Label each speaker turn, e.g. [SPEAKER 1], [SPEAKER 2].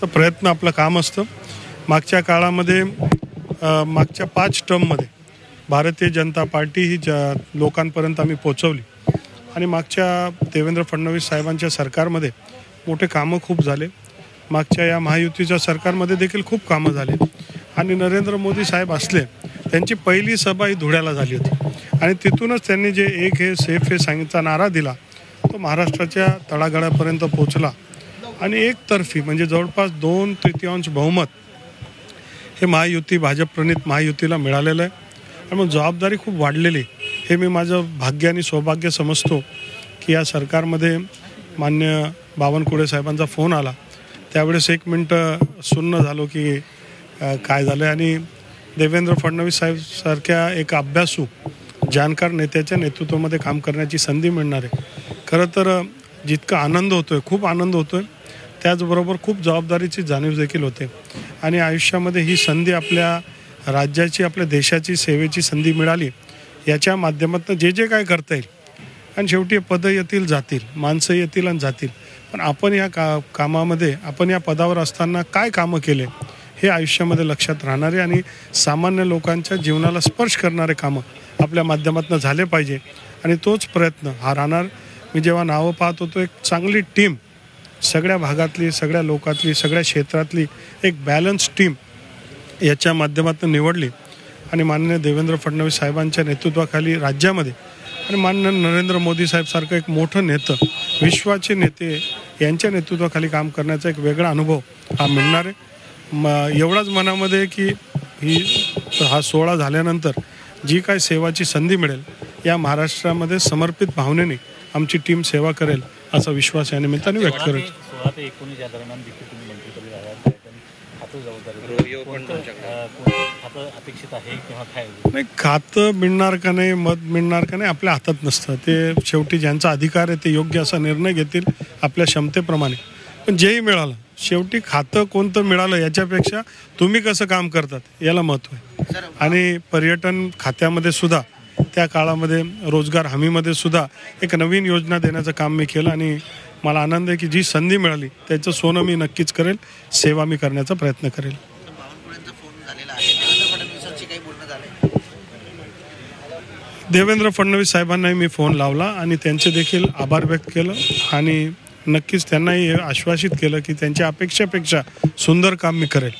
[SPEAKER 1] तर प्रयत्न आपलं काम असतं. मागच्या काळामध्ये मागच्या 5 टर्ममध्ये भारतीय जनता पार्टी ही लोकांपर्यंत आम्ही पोचवली आणि मागच्या देवेंद्र फडणवीस साहेबांच्या सरकारमध्ये मोठे कामं खूप झाले. मागच्या या महायुतीच्या सरकारमध्ये देखील खूप कामं झाले आणि नरेंद्र मोदी साहेब असले त्यांची पहिली सभा ही धुळ्याला झाली होती आणि तिथूनच त्यांनी जे एक हे सेफ हे सांगितला नारा दिला तो महाराष्ट्राच्या तळागाळापर्यंत पोचला आणि एकतर्फी म्हणजे जवळपास 2/3 बहुमत हे महायुती भाजप प्रणित महायुतीला मिळालेलं आहे आणि मग जबाबदारी खूप वाढलेली. हे मी माझं भाग्य आणि सौभाग्य समजतो की या सरकारमध्ये मान्य बावनकुळे साहेबांचा फोन आला त्यावेळेस 1 मिनटं सुन्न झालो की काय झालं आणि देवेंद्र फडणवीस साहेब सारख्या एक अभ्यासू जाणकार नेत्याच्या नेतृत्वामध्ये काम करण्याची संधी मिळणार आहे. खरं तर जितका आनंद होतोय खूप आनंद होतोय त्याचबरोबर खूप जबाबदारीची जाणीव देखील होते आणि आयुष्यामध्ये ही संधी आपल्या राज्याची आपल्या देशाची सेवेची संधी मिळाली याच्या माध्यमातून जे काय करता येईल आणि शेवटी पदं येतील जातील माणसं येतील आणि जातील पण आपण या कामामध्ये आपण या पदावर असताना काय कामं केले हे आयुष्यामध्ये लक्षात राहणारे आणि सामान्य लोकांच्या जीवनाला स्पर्श करणारे कामं आपल्या माध्यमातून झाले पाहिजे आणि तोच प्रयत्न हा राहणार. मी जेव्हा नावं पाहत होतो एक चांगली टीम सगळ्या भागातली सगळ्या लोकातली सगळ्या क्षेत्रातली एक बॅलन्स टीम याच्या माध्यमातून निवडली आणि माननीय देवेंद्र फडणवीस साहेबांच्या नेतृत्वाखाली राज्यामध्ये आणि माननीय नरेंद्र मोदी साहेबसारखं एक मोठं नेतं विश्वाचे नेते यांच्या नेतृत्वाखाली काम करण्याचा एक वेगळा अनुभव हा मिळणार आहे. एवढाच मनामध्ये की हा सोहळा झाल्यानंतर जी काय सेवाची संधी मिळेल या महाराष्ट्रामध्ये समर्पित भावनेने आमची टीम सेवा करेल असा विश्वास या निमित्ताने व्यक्त करेल.
[SPEAKER 2] 16 ते 19 या दरम्यान देखील तुम्ही मंत्रिपदी राहिलात खातं अपेक्षित आहे किंवा काय
[SPEAKER 1] नाही खातं मिळणार का नाही मत मिळणार का नाही आपल्या हातात नसतं. ते शेवटी ज्यांचा अधिकार आहे ते योग्य असा निर्णय घेतील आपल्या क्षमतेप्रमाणे पण जेही मिळालं शेवटी खातं कोणतं मिळालं याच्यापेक्षा तुम्ही कसं काम करतात याला महत्त्व आहे. आणि पर्यटन खात्यामध्ये सुद्धा त्या काळामध्ये रोजगार हमीमध्ये सुद्धा एक नवीन योजना देण्याचं काम मी केलं आणि मला आनंद आहे की जी संधी मिळाली त्याचं सोनं मी नक्कीच करेल सेवा मी करण्याचा प्रयत्न करेल. देवेंद्र फडणवीस साहेबांनाही मी फोन लावला आणि त्यांचे देखील आभार व्यक्त केलं आणि नक्कीच त्यांनाही आश्वासित केलं की त्यांच्या अपेक्षेपेक्षा सुंदर काम मी करेल.